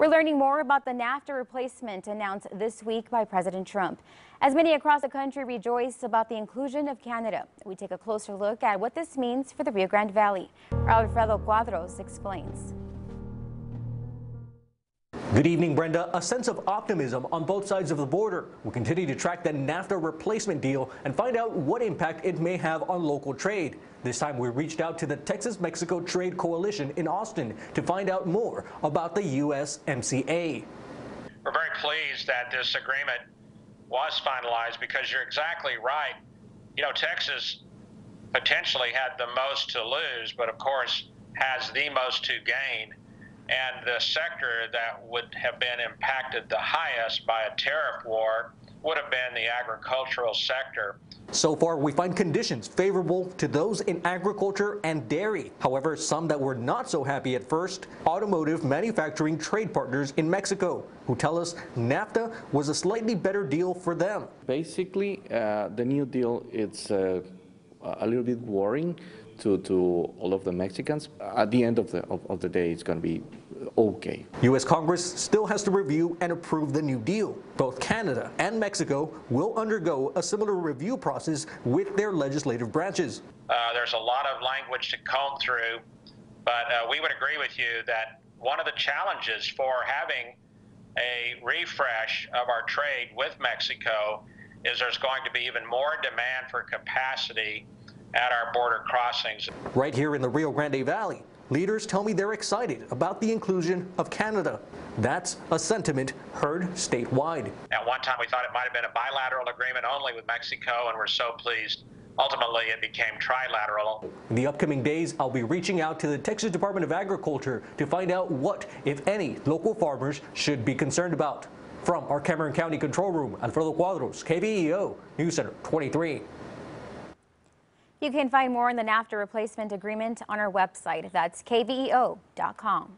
We're learning more about the NAFTA replacement announced this week by President Trump. As many across the country rejoice about the inclusion of Canada, we take a closer look at what this means for the Rio Grande Valley. Alfredo Cuadros explains. Good evening, Brenda. A sense of optimism on both sides of the border. We'll continue to track the NAFTA replacement deal and find out what impact it may have on local trade. This time we reached out to the Texas-Mexico Trade Coalition in Austin to find out more about the USMCA. We're very pleased that this agreement was finalized because you're exactly right. You know, Texas potentially had the most to lose, but of course has the most to gain. And the sector that would have been impacted the highest by a tariff war would have been the agricultural sector. So far, we find conditions favorable to those in agriculture and dairy. However, some that were not so happy at first, automotive manufacturing trade partners in Mexico, who tell us NAFTA was a slightly better deal for them. Basically, the new deal, it's a little bit worrying to all of the Mexicans. At the end of the day, it's going to be okay. U.S. Congress still has to review and approve the new deal. Both Canada and Mexico will undergo a similar review process with their legislative branches. There's a lot of language to comb through, but we would agree with you that one of the challenges for having a refresh of our trade with Mexico is there's going to be even more demand for capacity at our border crossings. Right here in the Rio Grande Valley, leaders tell me they're excited about the inclusion of Canada. That's a sentiment heard statewide. At one time we thought it might have been a bilateral agreement only with Mexico, and we're so pleased. Ultimately it became trilateral. In the upcoming days, I'll be reaching out to the Texas Department of Agriculture to find out what, if any, local farmers should be concerned about. From our Cameron County Control Room, Alfredo Cuadros, KVEO News Center 23. You can find more on the NAFTA replacement agreement on our website. That's kveo.com.